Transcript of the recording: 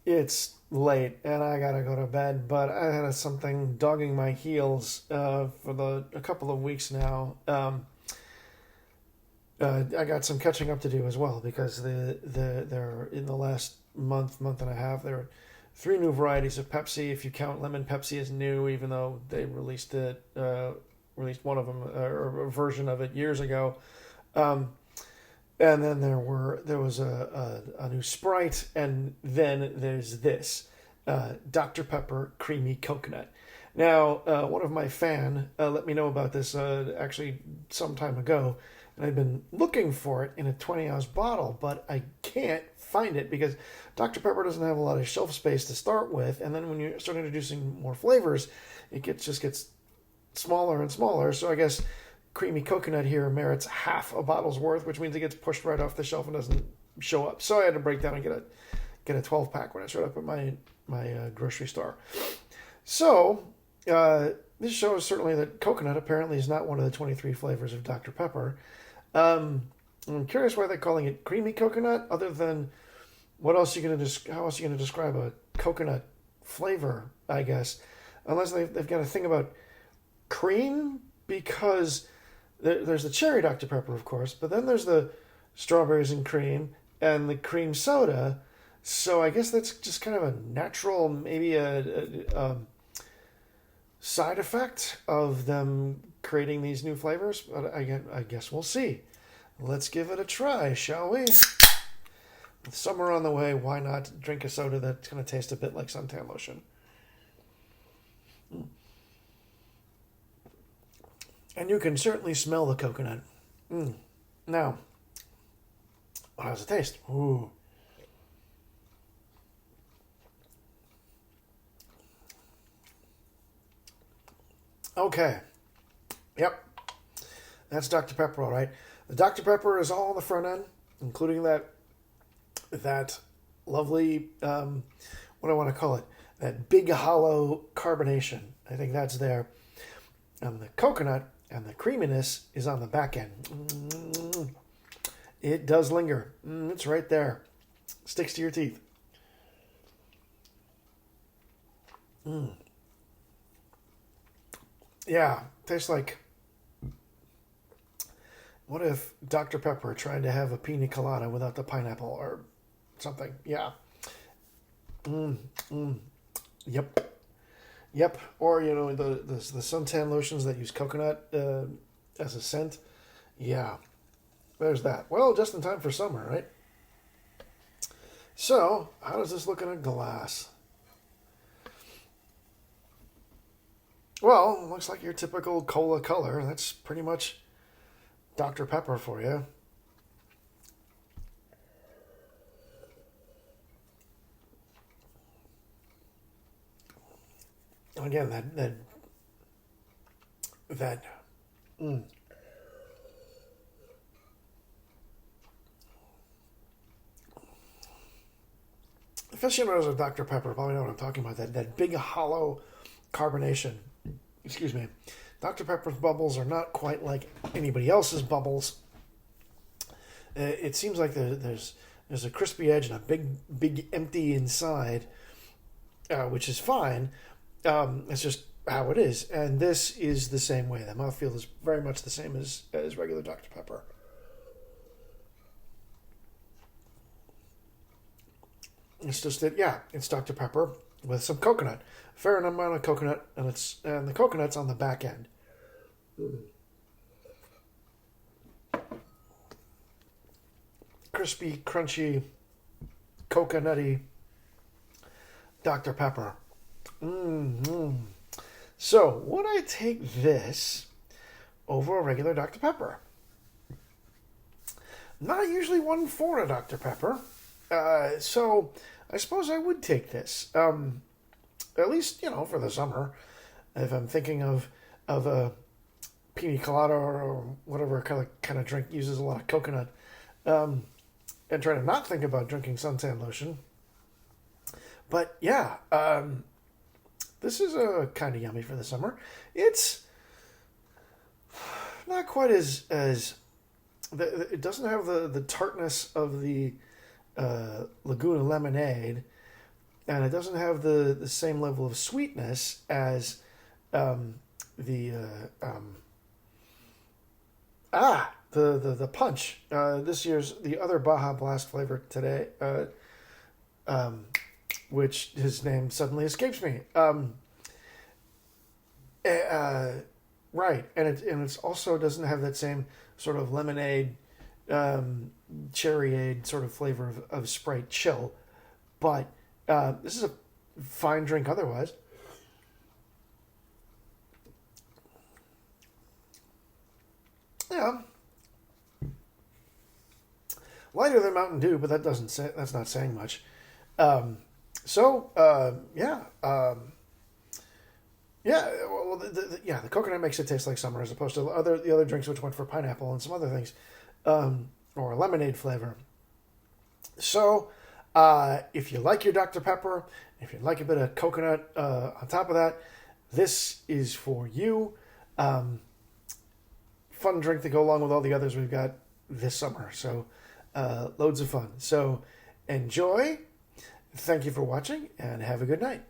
It's late and I gotta go to bed, but I had something dogging my heels for a couple of weeks now. I got some catching up to do as well because there in the last month and a half there are three new varieties of Pepsi. If you count lemon Pepsi as new, even though they released one of them or a version of it years ago. Um, and then there was a new Sprite, and then there's this Dr. Pepper Creamy Coconut. Now, one of my fan let me know about this actually some time ago, and I've been looking for it in a 20-ounce bottle, but I can't find it because Dr. Pepper doesn't have a lot of shelf space to start with, and then when you start introducing more flavors, just gets smaller and smaller. So I guess creamy coconut here merits half a bottle's worth, which means it gets pushed right off the shelf and doesn't show up. So I had to break down and get a 12 pack when I showed up at my grocery store. So this shows certainly that coconut apparently is not one of the 23 flavors of Dr. Pepper. I'm curious why they're calling it creamy coconut, other than what else how else are you gonna describe a coconut flavor? I guess unless they've got a thing about cream, because there's the cherry Dr. Pepper, of course, but then there's the strawberries and cream and the cream soda. So I guess that's just kind of a natural, maybe a side effect of them creating these new flavors. But I guess we'll see. Let's give it a try, shall we? With summer on the way, why not drink a soda that's going to taste a bit like suntan lotion? And you can certainly smell the coconut. Now, how does it taste? Ooh. Okay. Yep. That's Dr. Pepper, all right. The Dr. Pepper is all on the front end, including that lovely, what do I want to call it? That big hollow carbonation. I think that's there. And the coconut and the creaminess is on the back end. It does linger. It's right there. Sticks to your teeth. Yeah, tastes like... What if Dr. Pepper tried to have a pina colada without the pineapple or something? Yeah. Yep. Yep. Or, the suntan lotions that use coconut as a scent. Yeah. There's that. Well, just in time for summer, right? So, how does this look in a glass? Well, looks like your typical cola color. That's pretty much Dr. Pepper for you. Again, that aficionados of Dr. Pepper probably know what I'm talking about. That big hollow carbonation. Excuse me. Dr. Pepper's bubbles are not quite like anybody else's bubbles. It seems like there's a crispy edge and a big empty inside, which is fine. It's just how it is. And this is the same way. The mouthfeel is very much the same as regular Dr. Pepper. It's just that, yeah, it's Dr. Pepper with some coconut. A fair amount of coconut, and the coconut's on the back end. Crispy, crunchy, coconutty Dr. Pepper. So, would I take this over a regular Dr. Pepper? Not usually one for a Dr. Pepper. So, I suppose I would take this. At least, for the summer. If I'm thinking of a pina colada or whatever kind of drink uses a lot of coconut. And try to not think about drinking suntan lotion. But, yeah, this is kind of yummy for the summer. It's not quite as it doesn't have the tartness of the Laguna lemonade, and it doesn't have the same level of sweetness as the the punch. This year's the other Baja Blast flavor today, which his name suddenly escapes me. Right, and it also doesn't have that same sort of lemonade, cherryade sort of flavor of Sprite Chill, but this is a fine drink otherwise. Yeah, lighter than Mountain Dew, but that's not saying much. Yeah. Yeah, well, the coconut makes it taste like summer as opposed to the other drinks which went for pineapple and some other things, or a lemonade flavor. So, if you like your Dr. Pepper, if you like a bit of coconut on top of that, this is for you. Fun drink to go along with all the others we've got this summer. So, loads of fun. So, enjoy. Thank you for watching, and have a good night.